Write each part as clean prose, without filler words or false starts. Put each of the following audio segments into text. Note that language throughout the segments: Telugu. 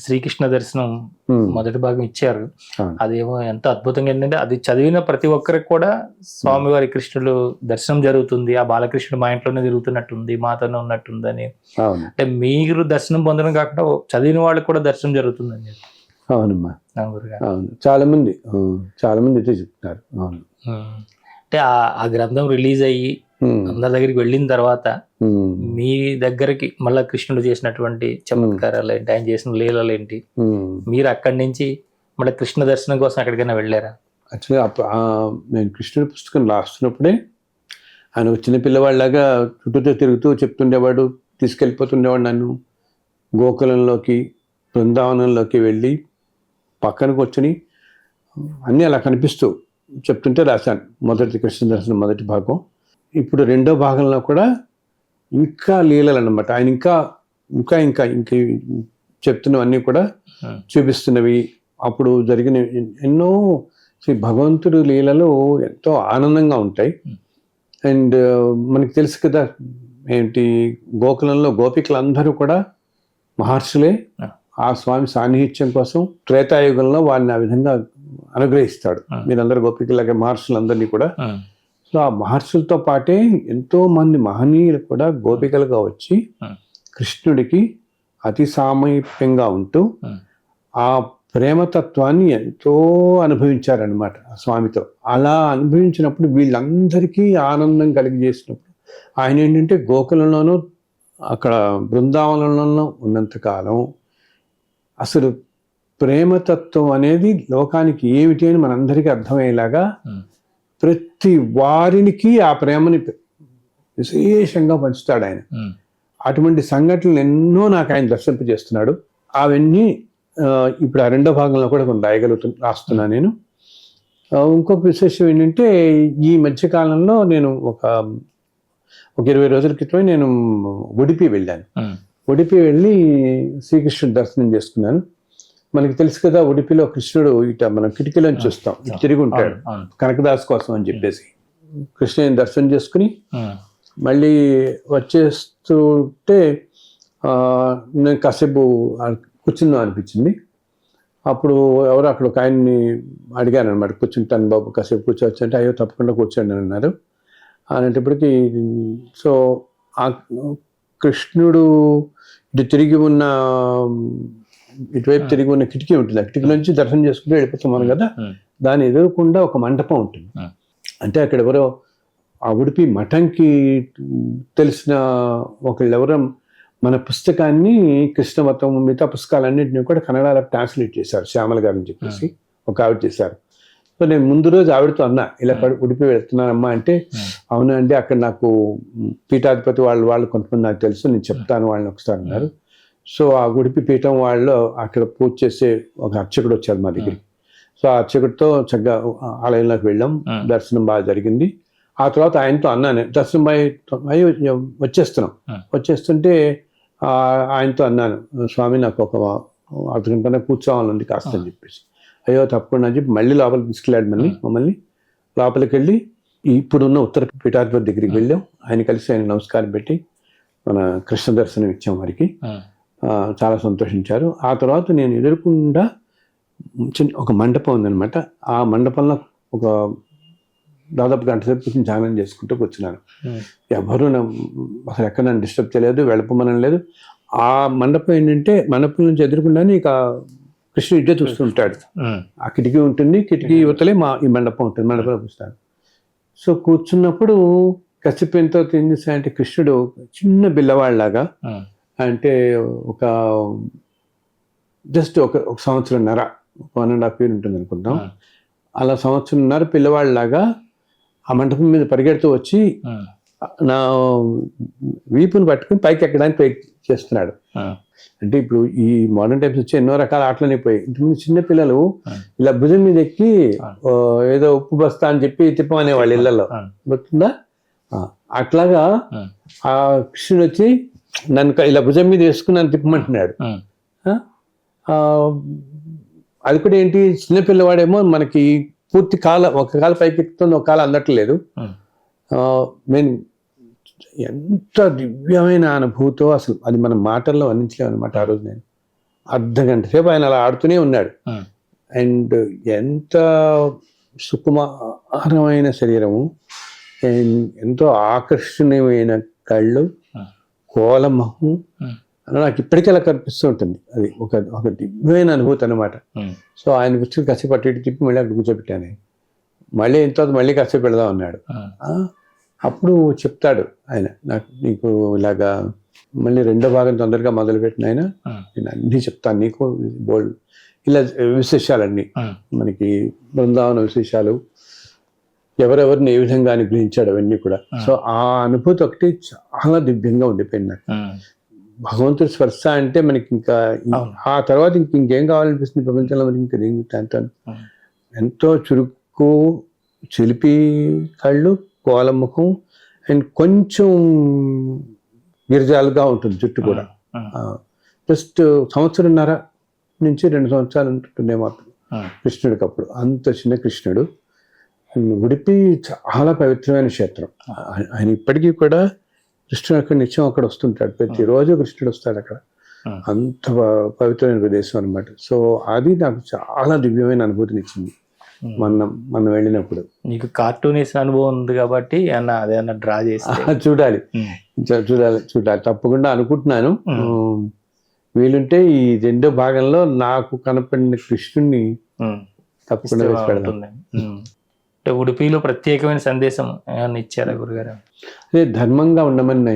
శ్రీకృష్ణ దర్శనం మొదటి భాగం ఇచ్చారు. అవును. అదేమో ఎంత అద్భుతంగా ఏంటంటే అది చదివిన ప్రతి ఒక్కరికి కూడా స్వామివారి కృష్ణుడు దర్శనం జరుగుతుంది, ఆ బాలకృష్ణుడు మా ఇంట్లోనే తిరుగుతున్నట్టుంది, మాతోనే ఉన్నట్టుందని. అవును. అంటే మీరు దర్శనం పొందడం కాకుండా చదివిన వాళ్ళకి కూడా దర్శనం జరుగుతుందని చెప్పి. అవునమ్మా, గురుగారు. అవును. చాలా మంది అయితే చెప్తున్నారు. అవును. అంటే ఆ గ్రంథం రిలీజ్ అయ్యి అందరి దగ్గరికి వెళ్ళిన తర్వాత మీ దగ్గరికి మళ్ళా కృష్ణుడు చేసినటువంటి చమత్కారాలు ఏంటి, ఆయన చేసిన లీలలు ఏంటి, మీరు అక్కడి నుంచి మళ్ళీ కృష్ణ దర్శనం కోసం ఎక్కడికైనా వెళ్ళారా? యాక్చువల్గా నేను కృష్ణుడి పుస్తకం రాస్తున్నప్పుడే ఆయన ఒక చిన్న పిల్లవాడిలాగా చుట్టూతో తిరుగుతూ చెప్తుండేవాడు, తీసుకెళ్ళిపోతుండేవాడు నన్ను గోకులంలోకి, బృందావనంలోకి వెళ్ళి పక్కన కూర్చొని అన్నీ అలా కనిపిస్తూ చెప్తుంటే రాశాను మొదటి కృష్ణ దర్శనం మొదటి భాగం. ఇప్పుడు రెండో భాగంలో కూడా ఇంకా లీలలు అన్నమాట. ఆయన ఇంకా ఇంకా ఇంకా ఇంకా చెప్తున్నవన్నీ కూడా చూపిస్తున్నవి. అప్పుడు జరిగిన ఎన్నో శ్రీ భగవంతుడి లీలలు ఎంతో ఆనందంగా ఉంటాయి. అండ్ మనకి తెలుసు కదా ఏంటి, గోకులంలో గోపికలందరూ కూడా మహర్షులే. ఆ స్వామి సాన్నిహిత్యం కోసం త్రేతాయుగంలో వాళ్ళని ఆ విధంగా అనుగ్రహిస్తాడు. మీరందరూ గోపికలాగే మహర్షులందరినీ కూడా. సో ఆ మహర్షులతో పాటే ఎంతో మంది మహనీయులు కూడా గోపికలుగా వచ్చి కృష్ణుడికి అతి సామీప్యంగా ఉంటూ ఆ ప్రేమతత్వాన్ని ఎంతో అనుభవించారనమాట ఆ స్వామితో. అలా అనుభవించినప్పుడు వీళ్ళందరికీ ఆనందం కలిగజేసినప్పుడు ఆయన ఏంటంటే గోకులంలోనూ అక్కడ బృందావనంలో ఉన్నంతకాలం అసలు ప్రేమతత్వం అనేది లోకానికి ఏమిటి అని మనందరికీ అర్థమయ్యేలాగా ప్రతి వారికి ఆ ప్రేమని విశేషంగా పంచుతాడు ఆయన. అటువంటి సంఘటనలు ఎన్నో నాకు ఆయన దర్శింపజేస్తున్నాడు. అవన్నీ ఇప్పుడు ఆ రెండో భాగంలో కూడా కొన్ని రాస్తున్నా నేను. ఇంకొక విశేషం ఏంటంటే ఈ మధ్యకాలంలో నేను ఒక 20 రోజుల క్రితమే నేను ఉడిపి వెళ్ళాను. ఉడిపి వెళ్ళి శ్రీకృష్ణుడు దర్శనం చేసుకున్నాను. మనకి తెలుసు కదా, ఉడిపిలో కృష్ణుడు ఇట మనం కిటికీలోంచి చూస్తాం, ఇటు తిరిగి ఉంటాడు కనకదాస్ కోసం అని చెప్పేసి. కృష్ణుని దర్శనం చేసుకుని మళ్ళీ వచ్చేస్తుంటే నేను కాసేపు కూర్చుందాం అనిపించింది. అప్పుడు ఎవరో అక్కడ ఒక ఆయన్ని అడిగాను అనమాట, కూర్చుంటాను బాబు కాసేపు కూర్చోవచ్చు అంటే, అయ్యో తప్పకుండా కూర్చోండి అని అన్నారు. అనేటప్పటికీ సో ఆ కృష్ణుడు ఇటువైపు తిరిగి ఉన్న కిటికీ ఉంటుంది. ఆ కిటికీ నుంచి దర్శనం చేసుకుంటూ వెళ్ళిపోతున్నాం కదా, దాని ఎదురకుండా ఒక మంటపం ఉంటుంది. అంటే అక్కడ ఎవరో ఆ ఉడిపి మఠంకి తెలిసిన ఒకళ్ళెవరో మన పుస్తకాన్ని కృష్ణమతం మిగతా పుస్తకాలన్నింటినీ కూడా కన్నడలో ట్రాన్స్లేట్ చేశారు, శ్యామల గారు అని చెప్పేసి ఒక ఆవిడ చేశారు. సో నేను ముందు రోజు ఆవిడతో అన్నా, ఇలా ఉడిపి వెళ్తున్నానమ్మా అంటే, అవునా అండి అక్కడ నాకు పీఠాధిపతి వాళ్ళు కొంతమంది నాకు తెలుసు, నేను చెప్తాను వాళ్ళని ఒకసారి అన్నారు. సో ఆ ఉడిపి పీఠం వాళ్ళు అక్కడ పూజ చేసే ఒక అర్చకుడు వచ్చారు మా దగ్గరికి. సో ఆ అర్చకుడితో చక్కగా ఆలయంలోకి వెళ్ళాం, దర్శనం బాగా జరిగింది. ఆ తర్వాత ఆయనతో అన్నాను, దర్శనం బాగా వచ్చేస్తుంటే ఆయనతో అన్నాను, స్వామి నాకు ఒక అర్ధగంట కూర్చోవాలండి కాస్త అని చెప్పేసి. అయ్యో తప్పకుండా అని చెప్పి మళ్ళీ లోపలికి తీసుకెళ్ళాడు మమ్మల్ని. లోపలికి వెళ్ళి ఇప్పుడున్న ఉత్తర పీఠాధిపతి దగ్గరికి వెళ్ళాం. ఆయన కలిసి ఆయన నమస్కారం పెట్టి మన కృష్ణ దర్శనం ఇచ్చాం వారికి. చాలా సంతోషించారు. ఆ తర్వాత నేను ఎదురుకుండా ఒక మండపం ఉందనమాట. ఆ మండపంలో ఒక దాదాపు గంట సేపు కూర్చొని ధ్యానం చేసుకుంటూ కూర్చున్నాను. ఎవరు అసలు ఎక్కడ నన్ను డిస్టర్బ్ చేయలేదు, వెళ్ళపమనం లేదు. ఆ మండపం ఏంటంటే మండపం నుంచి ఎదురుకుండానే ఇక కృష్ణుడు ఇడ్డే చూస్తుంటాడు. ఆ కిటికీ ఉంటుంది, కిటికీ యువతలే ఈ మండపం ఉంటుంది, మండపంలో కూర్చున్నాను. సో కూర్చున్నప్పుడు కసిపెంతో ఏం చేశాడంటే కృష్ణుడు చిన్న బిల్లవాళ్ళలాగా, అంటే ఒక జస్ట్ ఒక సంవత్సరంన్నర, 1.5 years ఉంటుంది అనుకుందాం, అలా సంవత్సరంన్నర పిల్లవాళ్ళలాగా ఆ మండపం మీద పరిగెడుతూ వచ్చి నా వీపుని పట్టుకుని పైకి ఎక్కడానికి చేస్తున్నాడు. అంటే ఇప్పుడు ఈ మోడర్న్ టైమ్స్ వచ్చి ఎన్నో రకాల ఆటలు అయిపోయాయి. ఇంతకుముందు చిన్న పిల్లలు ఇలా భుజం మీద ఎక్కి ఏదో ఉప్పు బస్తా అని చెప్పి తిప్పమనే వాళ్ళు ఇళ్లలో, గుర్తుందా? అట్లాగా ఆ కృష్ణుడు వచ్చి నన్ను ఇలా భుజం మీద వేసుకుని నన్ను తిప్పమంటున్నాడు. అది కూడా ఏంటి, చిన్నపిల్లవాడేమో మనకి పూర్తి ఒక కాలు పైకి ఎక్కుతుంది, ఒక కాలు అందట్లేదు. నేను ఎంత దివ్యమైన అనుభూతో అసలు అది మన మాటల్లో వర్ణించలేము అనమాట. ఆ రోజు నేను అర్ధగంట సేపు ఆయన అలా ఆడుతూనే ఉన్నాడు. ఉమ్, అండ్ ఎంత సుకుమారమైన శరీరము, అండ్ ఎంతో ఆకర్షణీయమైన కళ్ళు, ఉమ్, కోలమహం, ఉమ్, నాకు ఇప్పటికీ అలా కనిపిస్తూ ఉంటుంది. అది ఒక దివ్యమైన అనుభూతి అనమాట. ఉమ్, సో ఆయన వచ్చి కాసేపు అటు ఇటు తిప్పి మళ్ళీ అక్కడ కూర్చోబెట్టాను. మళ్ళీ ఇంత మళ్ళీ కాసేపు వెళదాం అన్నాడు. ఉమ్, అప్పుడు చెప్తాడు ఆయన, నీకు ఇలాగా మళ్ళీ రెండో భాగం తొందరగా మొదలుపెట్టిన ఆయన, ఉమ్, నేను అన్నీ చెప్తాను నీకు, బోల్డ్ ఇలా విశేషాలన్నీ, ఉమ్, మనకి బృందావన విశేషాలు, ఎవరెవరిని ఏ విధంగా అనుగ్రహించాడు అవన్నీ కూడా. సో ఆ అనుభూతి ఒకటి చాలా దివ్యంగా ఉండిపోయింది నాకు. ఉమ్, భగవంతుడి స్పర్శ అంటే మనకి ఇంకా అవును. ఆ తర్వాత ఇంకేం కావాలనిపిస్తుంది ప్రపంచంలో మనకి ఇంకా అంటాను. ఉమ్, ఎంతో చురుకు, చిలిపి కళ్ళు, కోలముఖం, అండ్ కొంచెం గిరిజాలుగా ఉంటుంది జుట్టు కూడా. ఉమ్, జస్ట్ సంవత్సరంన్నర నుంచి 2 సంవత్సరాలు ఉంటుండే మాత్రం ఉమ్, కృష్ణుడికి అప్పుడు. అంత చిన్న కృష్ణుడు. ఉడిపి చాలా పవిత్రమైన క్షేత్రం. ఆయన ఇప్పటికీ కూడా కృష్ణుడు అక్కడ నిత్యం అక్కడ వస్తుంటాడు, ప్రతిరోజు కృష్ణుడు వస్తాడు అక్కడ. ఉమ్, అంత పవిత్రమైన ప్రదేశం అనమాట. సో అది నాకు చాలా దివ్యమైన అనుభూతిని ఇచ్చింది ఉమ్. మనం వెళ్ళినప్పుడు. నీకు కార్టూన్ వేసిన అనుభవం ఉంది కాబట్టి అదేమన్నా డ్రా చేస్తే చూడాలి ఉమ్, చూడాలి తప్పకుండా అనుకుంటున్నాను. ఉమ్. వీలుంటే ఈ రెండో భాగంలో నాకు కనపడిన కృష్ణుడిని ఉమ్, తప్పకుండా వేసి పెడదాం. ఉంటుంది. ఉమ్. అంటే ఉడిపిలో ప్రత్యేకమైన సందేశం ఏమన్నా ఇచ్చారా గురుగారు? అదే ధర్మంగా ఉండమని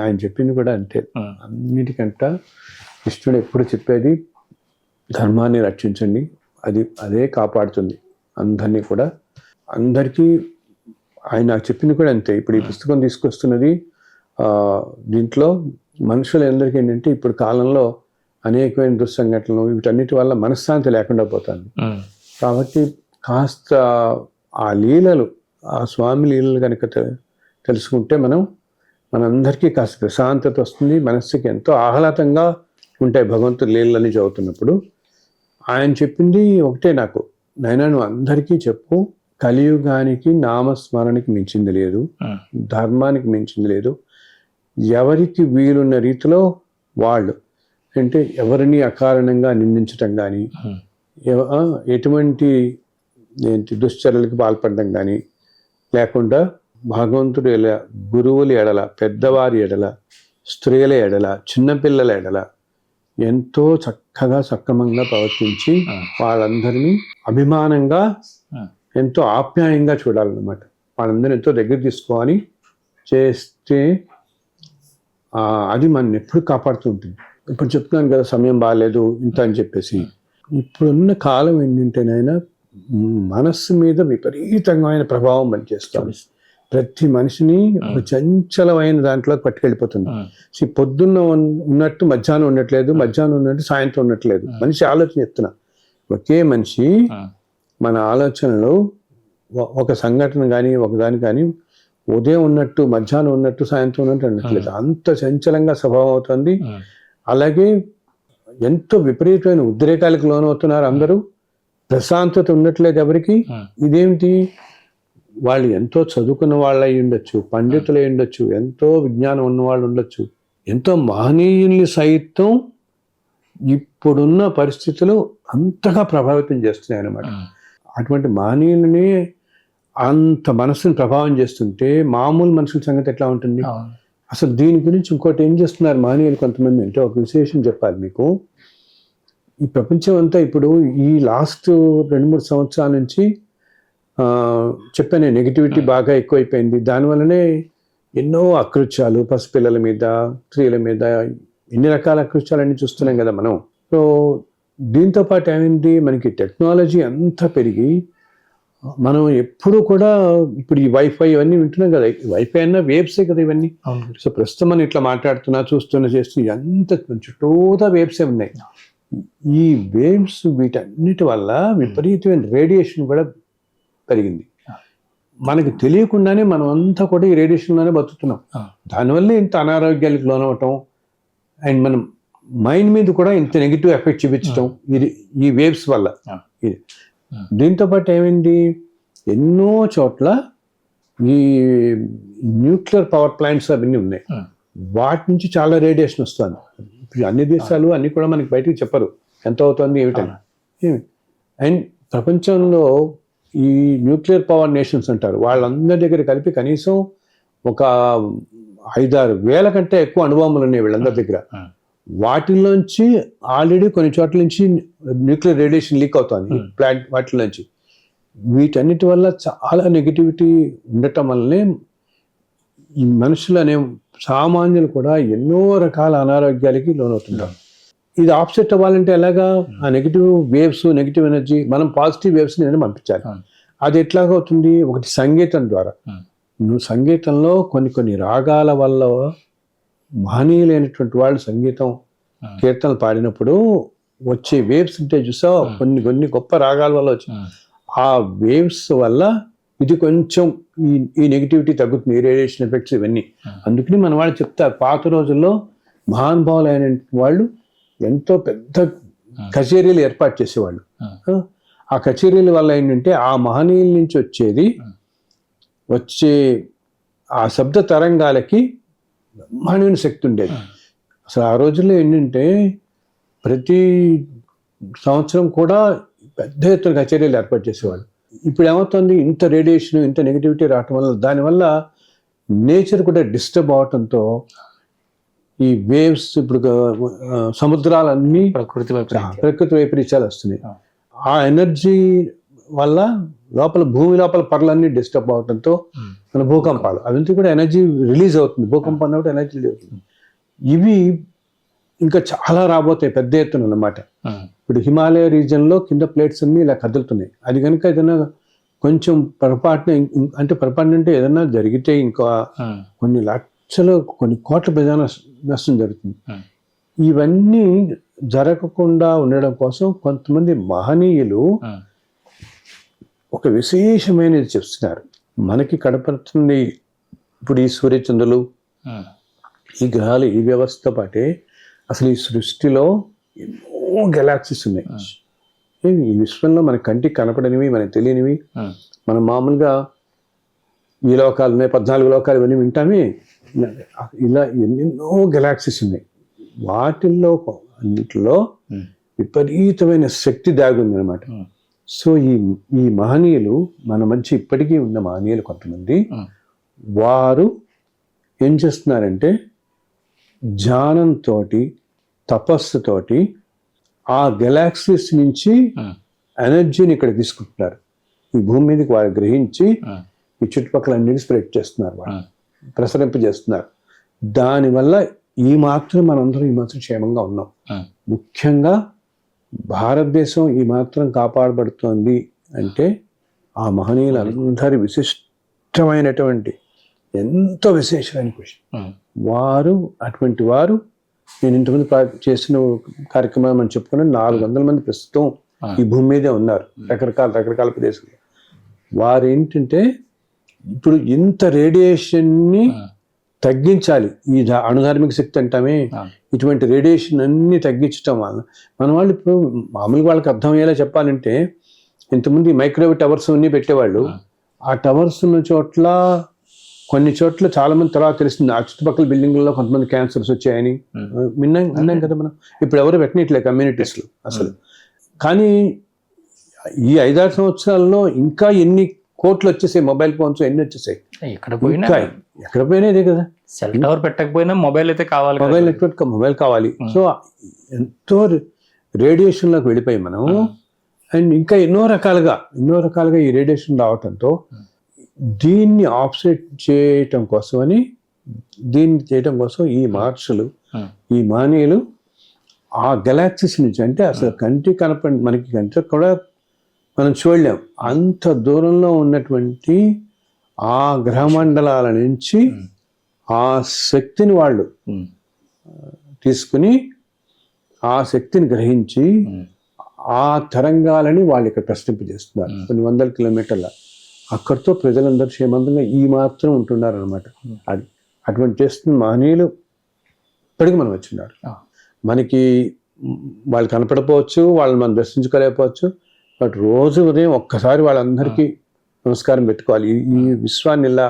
ఆయన చెప్పింది కూడా అంతే. ఉమ్, అన్నిటికంట కృష్ణుడు ఎప్పుడు చెప్పేది ధర్మాన్ని రక్షించండి, అదే కాపాడుతుంది అందరినీ కూడా. అందరికీ ఆయన చెప్పింది కూడా అంతే. ఇప్పుడు ఈ పుస్తకం తీసుకొస్తున్నది దీంట్లో మనుషులందరికీ ఏంటంటే ఇప్పుడు కాలంలో అనేకమైన దుస్సంఘటనలు వీటన్నిటి వల్ల మనశ్శాంతి లేకుండా పోతుంది. ఉమ్, కాబట్టి కాస్త ఆ లీలలు, ఆ స్వామి లీలలు కనుక తెలుసుకుంటే మనందరికీ కాస్త ప్రశాంతత వస్తుంది, మనస్సుకి ఎంతో ఆహ్లాదంగా ఉంటాయి భగవంతుడి లీలలని చదువుతున్నప్పుడు. ఆయన చెప్పింది ఒకటే నాకు, నైనా నువ్వు అందరికీ చెప్పు, కలియుగానికి నామస్మరణకి మించింది లేదు, ఉమ్, ధర్మానికి మించింది లేదు. ఎవరికి వీలున్న రీతిలో వాళ్ళు, అంటే ఎవరిని అకారణంగా నిందించటం కానీ, ఉమ్, ఎటువంటి దుశ్చర్యలకు పాల్పడడం కానీ లేకుండా భగవంతుడు గురువుల ఎడల, పెద్దవారి ఎడల, స్త్రీల ఎడల, చిన్నపిల్లల ఎడల ఎంతో చక్కగా సక్రమంగా ప్రవర్తించి వాళ్ళందరినీ అభిమానంగా ఎంతో ఆప్యాయంగా చూడాలన్నమాట. వాళ్ళందరినీ ఎంతో దగ్గర తీసుకోవాలి చేస్తే అది మనం ఎప్పుడు కాపాడుతూ ఉంటుంది. ఇప్పుడు చెప్తున్నాను కదా సమయం బాగాలేదు ఇంత అని చెప్పేసి. ఇప్పుడున్న కాలం ఏంటంటేనైనా మనస్సు మీద విపరీతమైన ప్రభావం పనిచేస్తాం. ప్రతి మనిషిని ఒక చంచలమైన దాంట్లో పట్టుకెళ్ళిపోతుంది. పొద్దున్న ఉన్నట్టు మధ్యాహ్నం ఉండట్లేదు, మధ్యాహ్నం ఉన్నట్టు సాయంత్రం ఉండట్లేదు. మనిషి ఆలోచన చెప్తున్నా, ఒకే మనిషి మన ఆలోచనలో ఒక సంఘటన కానీ ఒకదాని కానీ ఉదయం ఉన్నట్టు మధ్యాహ్నం ఉన్నట్టు సాయంత్రం ఉన్నట్టు అనట్లేదు. అంత చంచలంగా స్వభావం అవుతుంది. అలాగే ఎంతో విపరీతమైన ఉద్రేకాలకు లోనవుతున్నారు అందరూ. ప్రశాంతత ఉండట్లేదు ఎవరికి. ఇదేమిటి? వాళ్ళు ఎంతో చదువుకున్న వాళ్ళు అయి ఉండొచ్చు, పండితులు అయి ఉండొచ్చు, ఎంతో విజ్ఞానం ఉన్న వాళ్ళు ఉండొచ్చు, ఎంతో మహనీయుల్ని సైతం ఇప్పుడున్న పరిస్థితులు అంతగా ప్రభావితం చేస్తున్నాయి అన్నమాట. అటువంటి మహనీయులని అంత మనసుని ప్రభావం చేస్తుంటే మామూలు మనుషుల సంగతి ఎట్లా ఉంటుంది? అసలు దీని గురించి ఇంకోటి ఏం చేస్తున్నారు మహనీయులు కొంతమంది అంటే, ఒక విశేషం చెప్పాలి మీకు. ఈ ప్రపంచం అంతా ఇప్పుడు ఈ లాస్ట్ 2-3 సంవత్సరాల నుంచి చెప్పాను, నెగిటివిటీ బాగా ఎక్కువైపోయింది. దానివల్లనే ఎన్నో అకృత్యాలు, పసిపిల్లల మీద, స్త్రీల మీద, ఎన్ని రకాల అకృత్యాలన్నీ చూస్తున్నాం కదా మనం. సో దీంతో పాటు ఏమైంది, మనకి టెక్నాలజీ అంతా పెరిగి మనం ఎప్పుడు కూడా ఇప్పుడు ఈ వైఫై ఇవన్నీ వింటున్నాం కదా, వైఫై అన్న వేవ్సే కదా ఇవన్నీ. సో ప్రస్తుతం మనం ఇట్లా మాట్లాడుతున్నా, చూస్తున్నా, చేస్తున్నా, ఎంత చుట్టూతా వేవ్సే ఉన్నాయి. ఈ వేవ్స్ వీటన్నిటి వల్ల విపరీతమైన రేడియేషన్ కూడా పెరిగింది. మనకి తెలియకుండానే మనం అంతా కూడా ఈ రేడియేషన్లోనే బతుకుతున్నాం. దానివల్ల ఇంత అనారోగ్యాలకు లోనవటం, అండ్ మనం మైండ్ మీద కూడా ఇంత నెగిటివ్ ఎఫెక్ట్ చూపించడం ఈ వేవ్స్ వల్ల. దీంతో పాటు ఏమైంది, ఎన్నో చోట్ల ఈ న్యూక్లియర్ పవర్ ప్లాంట్స్ అవన్నీ ఉన్నాయి. వాటి నుంచి చాలా రేడియేషన్ వస్తుంది, ఇప్పుడు అన్ని దేశాలు అన్ని కూడా మనకి బయటికి చెప్పరు ఎంత అవుతుంది ఏమిటని. అండ్ ప్రపంచంలో ఈ న్యూక్లియర్ పవర్ నేషన్స్ అంటారు, వాళ్ళందరి దగ్గర కలిపి కనీసం ఒక 5-6 వేల కంటే ఎక్కువ అణుబాంబులు ఉన్నాయి వీళ్ళందరి దగ్గర. వాటిల్లోంచి ఆల్రెడీ కొన్ని చోట్ల నుంచి న్యూక్లియర్ రేడియేషన్ లీక్ అవుతుంది ప్లాంట్ వాటిల్లోంచి. వీటన్నిటి వల్ల చాలా నెగిటివిటీ ఉండటం వల్లనే ఈ మనుషులు అనే సామాన్యులు కూడా ఎన్నో రకాల అనారోగ్యాలకి లోనవుతుంటారు. ఇది ఆఫ్సెట్ అవ్వాలంటే ఎలాగా, ఆ నెగిటివ్ వేవ్స్, నెగిటివ్ ఎనర్జీ మనం పాజిటివ్ వేవ్స్ నేను పంపించాలి. అది ఎట్లాగవుతుంది, ఒకటి సంగీతం ద్వారా. నువ్వు సంగీతంలో కొన్ని రాగాల వల్ల మహనీయులైనటువంటి వాళ్ళు సంగీతం కీర్తనలు పాడినప్పుడు వచ్చే వేవ్స్ ఉంటే చూసావు, కొన్ని గొప్ప రాగాల వల్ల వచ్చే ఆ వేవ్స్ వల్ల ఇది కొంచెం ఈ నెగిటివిటీ తగ్గుతుంది, రేడియేషన్ ఎఫెక్ట్స్ ఇవన్నీ. అందుకని మన వాళ్ళు చెప్తారు, పాత రోజుల్లో మహానుభావులైన వాళ్ళు ఎంతో పెద్ద కచేరీలు ఏర్పాటు చేసేవాళ్ళు. ఆ కచేరీల వల్ల ఏంటంటే ఆ మహనీయుల నుంచి వచ్చే ఆ శబ్ద తరంగాలకి బ్రహ్మాండమైన శక్తి ఉండేది. అసలు ఆ రోజుల్లో ఏంటంటే ప్రతి సంవత్సరం కూడా పెద్ద ఎత్తున కచేరీలు ఏర్పాటు చేసేవాళ్ళు. ఇప్పుడు ఏమవుతుంది, ఇంత రేడియేషన్, ఇంత నెగిటివిటీ రావటం వల్ల దానివల్ల నేచర్ కూడా డిస్టర్బ్ అవటంతో ఈ వేవ్స్, ఇప్పుడు సముద్రాలన్నీ ప్రకృతి వైపరీత్యాలు వస్తున్నాయి. ఆ ఎనర్జీ వల్ల భూమి లోపల పర్లన్నీ డిస్టర్బ్ అవడంతో మన భూకంపాలు అవంతా కూడా ఎనర్జీ రిలీజ్ అవుతుంది. భూకంపం అన్నప్పుడు ఎనర్జీ రిలీజ్ అవుతుంది. ఇవి ఇంకా చాలా రాబోతాయి పెద్ద ఎత్తున అన్నమాట. ఇప్పుడు హిమాలయ రీజియన్లో కింద ప్లేట్స్ అన్ని ఇలా కదులుతున్నాయి. అది కనుక ఏదైనా కొంచెం పొరపాటున అంటే ఏదైనా జరిగితే ఇంకా కొన్ని లక్షలు, కొన్ని కోట్ల ప్రజా నష్టం జరుగుతుంది. ఇవన్నీ జరగకుండా ఉండడం కోసం కొంతమంది మహనీయులు ఒక విశేషమైనది చెప్తున్నారు. మనకి కనపడుతుంది ఇప్పుడు ఈ సూర్యచంద్రులు, ఈ గ్రహాలు, ఈ వ్యవస్థ పాటే అసలు ఈ సృష్టిలో ఎన్నో గెలాక్సీస్ ఉన్నాయి. ఈ విశ్వంలో మన కంటికి కనపడనివి, మనకి తెలియనివి. మనం మామూలుగా ఈ లోకాలు ఉన్నాయి, 14 లోకాలు ఇవన్నీ వింటామే. ఇలా ఎన్నెన్నో గెలాక్సీస్ ఉన్నాయి. వాటిల్లో అన్నిటిలో విపరీతమైన శక్తి దాగుంది అనమాట. సో ఈ మహనీయులు మన మధ్య ఇప్పటికీ ఉన్న మహనీయులు కొంతమంది, వారు ఏం చేస్తున్నారంటే ధ్యానంతో, తపస్సుతోటి ఆ గెలాక్సీస్ నుంచి ఎనర్జీని ఇక్కడ తీసుకుంటున్నారు. ఈ భూమి మీదకి వారు గ్రహించి ఈ చుట్టుపక్కల అన్నిటి స్ప్రెడ్ చేస్తున్నారు, వాళ్ళు ప్రసరింపజేస్తున్నారు. దానివల్ల మనందరం ఈ మాత్రం క్షేమంగా ఉన్నాం. ముఖ్యంగా భారతదేశం ఈ మాత్రం కాపాడబడుతోంది అంటే ఆ మహనీయులందరి విశిష్టమైనటువంటి ఎంతో విశేషమైన క్వశ్చన్. అటువంటి వారు నేను ఇంతమంది చేసిన కార్యక్రమాలు మనం చెప్పుకున్నాను. 400 మంది ప్రస్తుతం ఈ భూమి మీదే ఉన్నారు, రకరకాల ప్రదేశాలు. వారు ఏంటంటే ఇప్పుడు ఇంత రేడియేషన్ని తగ్గించాలి. ఈ అణుధార్మిక శక్తి అంటామే, ఇటువంటి రేడియేషన్ అన్ని తగ్గించడం వల్ల మన వాళ్ళు ఇప్పుడు మామూలుగా వాళ్ళకి అర్థమయ్యేలా చెప్పాలంటే, ఇంతమంది మైక్రోవేవ్ టవర్స్ అన్నీ పెట్టేవాళ్ళు. ఆ టవర్స్ ఉన్న చోట్ల కొన్ని చోట్ల చాలా మంది తర్వాత తెలిసింది ఆ చుట్టుపక్కల బిల్డింగ్లలో కొంతమంది క్యాన్సర్స్ వచ్చాయని విన్నాం కదా మనం. ఇప్పుడు ఎవరు పెట్టినట్లే కమ్యూనిటీస్లో అసలు. కానీ ఈ 5-6 సంవత్సరాల్లో ఇంకా ఎన్ని కోట్లు వచ్చేసాయి, మొబైల్ ఫోన్స్ ఎన్ని వచ్చేసాయి. ఎక్కడ పోయినా ఇదే కదా, సెల్ టవర్ పెట్టకపోయినా మొబైల్ అయితే కావాలి, మొబైల్ నెట్వర్క్ మొబైల్ కావాలి. సో ఎంతో రేడియేషన్లోకి వెళ్ళిపోయి మనం. అండ్ ఇంకా ఎన్నో రకాలుగా ఈ రేడియేషన్ రావటంతో దీన్ని ఆఫ్సెట్ చేయటం కోసమని ఈ మహర్షులు, ఈ మహనీయులు ఆ గెలాక్సీస్ నుంచి, అంటే అసలు మనకి కంటి కూడా మనం చూడలేం అంత దూరంలో ఉన్నటువంటి ఆ గ్రహమండలాల నుంచి ఆ శక్తిని వాళ్ళు తీసుకుని, ఆ శక్తిని గ్రహించి ఆ తరంగాలని వాళ్ళు ఇక్కడ ప్రసరింపజేస్తున్నారు. కొన్ని 100 కిలోమీటర్ల అక్కడితో ప్రజలందరూ క్షేమంతంగా ఈ మాత్రం ఉంటున్నారు అనమాట. అది అటువంటి చేస్తున్న మహనీయులు ఇప్పటికీ మనం వచ్చిన్నారు. మనకి వాళ్ళు కనపడపోవచ్చు, వాళ్ళని మనం దర్శించుకోలేకపోవచ్చు, బట్ రోజు ఉదయం ఒక్కసారి వాళ్ళందరికీ నమస్కారం పెట్టుకోవాలి. ఈ విశ్వాన్ని ఇలా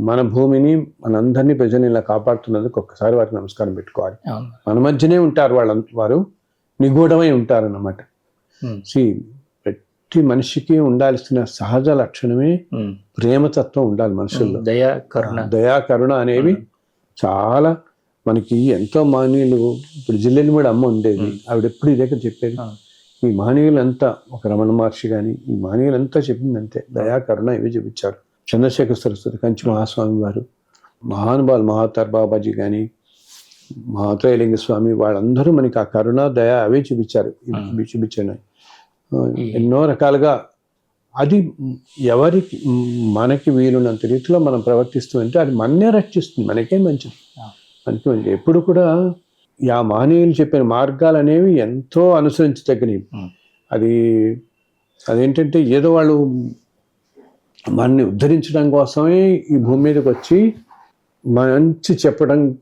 మన భూమిని మనందరినీ ప్రజల్ని ఇలా కాపాడుతున్నందుకు ఒక్కసారి వారికి నమస్కారం పెట్టుకోవాలి. అవును. మన మధ్యనే ఉంటారు వారు నిగూఢమై ఉంటారన్నమాట. ప్రతి మనిషికి ఉండాల్సిన సహజ లక్షణమే ప్రేమతత్వం ఉండాలి మనుషుల్లో. దయా కరుణ అనేవి చాలా మనకి ఎంతో మహనీయులు. ఇప్పుడు జిల్లెని కూడా అమ్మ ఉండేది, ఆవిడ ఎప్పుడు ఇదే చెప్పేది. ఈ మహనీయులంతా, ఒక రమణ మహర్షి కానీ ఈ మహనీయులంతా చెప్పింది అంతే, దయా కరుణ ఇవి చూపించారు. చంద్రశేఖర సరస్వతి, కంచి మహాస్వామి వారు, మహానుభావులు మహాతార్ బాబాజీ కానీ, మహాత్రయలింగ స్వామి, వాళ్ళందరూ మనకి ఆ కరుణ దయ అవే చూపించారు. ఇవి చూపించాను ఎన్నో రకాలుగా. అది ఎవరికి మనకి వీలున్నంత రీతిలో మనం ప్రవర్తిస్తూ ఉంటే అది మననే రక్షిస్తుంది, మనకే మంచిది. మనకి మంచిది. ఎప్పుడు కూడా ఆ మహనీయులు చెప్పిన మార్గాలు అనేవి ఎంతో అనుసరించదగినవి. అదేంటంటే ఏదో వాళ్ళు మనని ఉద్ధరించడం కోసమే ఈ భూమి మీదకి వచ్చి మంచి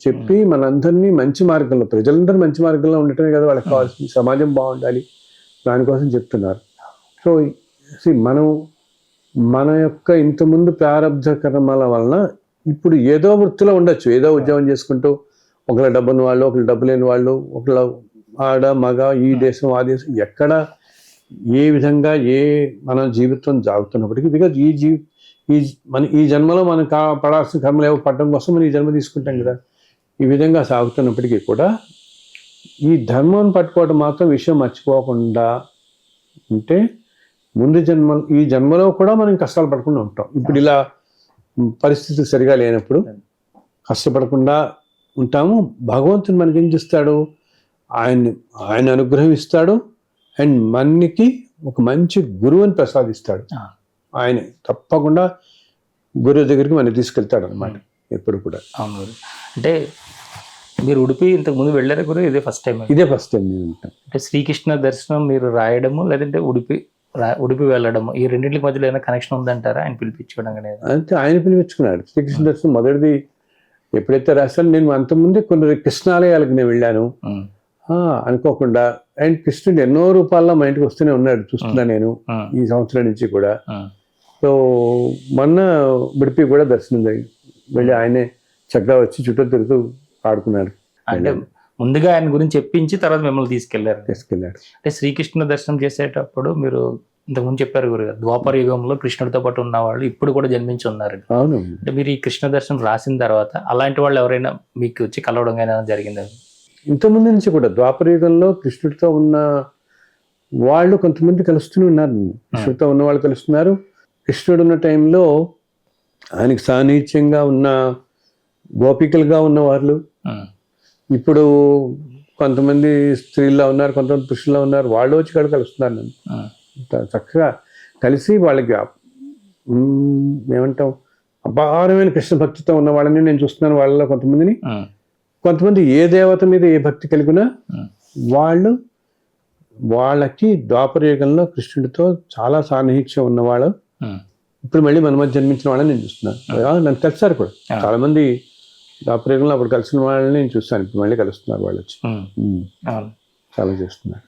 చెప్పి మనందరినీ మంచి మార్గంలో, ప్రజలందరూ మంచి మార్గంలో ఉండటమే కదా వాళ్ళకి కావాల్సింది. సమాజం బాగుండాలి, దానికోసం చెప్తున్నారు. సో మనం మన యొక్క ఇంతకుముందు ప్రారంభ కర్మల వలన ఇప్పుడు ఏదో వృత్తిలో ఉండొచ్చు, ఏదో ఉద్యోగం చేసుకుంటూ, ఒకళ్ళ డబ్బున్న వాళ్ళు, ఒకళ్ళు డబ్బు లేని వాళ్ళు, ఒకళ్ళ ఆడ మగ, ఈ దేశం ఆ దేశం, ఎక్కడ ఏ విధంగా మన జీవితం సాగుతున్నప్పటికీ, బికాజ్ ఈ జన్మలో మనం పడాల్సిన కర్మలు ఏవో పడడం కోసం మనం ఈ జన్మ తీసుకుంటాం కదా. ఈ విధంగా సాగుతున్నప్పటికీ కూడా ఈ ధర్మం పట్టుకోవడం మాత్రం విషయం మర్చిపోకుండా ఉంటే ఈ జన్మలో కూడా మనం కష్టాలు పడకుండా ఉంటాం. ఇప్పుడు ఇలా పరిస్థితి సరిగా లేనప్పుడు కష్టపడకుండా ఉంటాము. భగవంతుడు మనకి ఏం చేస్తాడు, ఆయన అనుగ్రహం ఇస్తాడు, అండ్ మనకి ఒక మంచి గురువుని ప్రసాదిస్తాడు. ఆయన తప్పకుండా గురువు దగ్గరికి మనం తీసుకెళ్తాడు అనమాట ఎప్పుడు కూడా. అవును. అంటే మీరు ఉడిపి ఇంతకు ముందు వెళ్ళారా గురు? ఇదే ఫస్ట్ టైం నేను ఉంటాను. అంటే శ్రీకృష్ణ దర్శనం మీరు రాయడము, లేదంటే ఉడిపి వెళ్ళడము, ఈ రెండింటికి మధ్యలో ఏమైనా కనెక్షన్ ఉందంటారా? ఆయన పిలిపించుకోవడం అనేది? అంటే ఆయన పిలిపించుకున్నాడు. శ్రీకృష్ణ దర్శనం మొదటిది ఎప్పుడైతే రాశాను, నేను అంతకుముందే కొన్ని కృష్ణాలయాలకు నేను వెళ్ళాను అనుకోకుండా. అండ్ కృష్ణుడు ఎన్నో రూపాల్లో మా ఇంటికి వస్తూనే ఉన్నాడు, చూస్తున్నా నేను ఈ సంవత్సరం నుంచి కూడా. సో మొన్న ఉడిపి కూడా దర్శనం వెళ్ళి ఆయనే చక్కగా వచ్చి చుట్టూ తిరుగుతూ పాడుకున్నాడు. అంటే ముందుగా ఆయన గురించి చెప్పించి తర్వాత మిమ్మల్ని తీసుకెళ్లారు. అంటే శ్రీకృష్ణ దర్శనం చేసేటప్పుడు మీరు ఇంతకుముందు చెప్పారు గురు, ద్వాపర యుగంలో కృష్ణుడితో పాటు ఉన్న వాళ్ళు ఇప్పుడు కూడా జన్మించి ఉన్నారు. అవును. అంటే మీరు ఈ కృష్ణ దర్శనం రాసిన తర్వాత అలాంటి వాళ్ళు ఎవరైనా మీకు వచ్చి కలవడం కానీ జరిగిందా? ఇంతకుముందు నుంచి కూడా ద్వాపర యుగంలో కృష్ణుడితో ఉన్న వాళ్ళు కొంతమంది కలుస్తూనే ఉన్నారు. కృష్ణుడితో ఉన్న వాళ్ళు కలుస్తున్నారు. కృష్ణుడు ఉన్న టైంలో ఆయనకి సాన్నిహిత్యంగా ఉన్న గోపికలుగా ఉన్న వాళ్ళు ఇప్పుడు కొంతమంది స్త్రీల్లో ఉన్నారు, కొంతమంది పురుషుల్లో ఉన్నారు. వాళ్ళు వచ్చి ఇక్కడ కలుస్తున్నారు. నన్ను చక్కగా కలిసి వాళ్ళకి ఏమంటాం అపారమైన కృష్ణ భక్తితో ఉన్న వాళ్ళని నేను చూస్తున్నాను. వాళ్ళలో కొంతమంది ఏ దేవత మీద ఏ భక్తి కలిగినా వాళ్ళకి ద్వాపర యుగంలో కృష్ణుడితో చాలా సాన్నిహిత్యం ఉన్నవాళ్ళు ఇప్పుడు మళ్ళీ మన మధ్య జన్మించిన వాళ్ళని నేను చూస్తున్నాను. నన్ను కలిసారు కూడా చాలా మంది. ద్వాపర యుగంలో అప్పుడు కలిసిన వాళ్ళని నేను చూస్తాను, ఇప్పుడు మళ్ళీ కలుస్తున్నారు వాళ్ళు వచ్చి చాలా చేస్తున్నారు.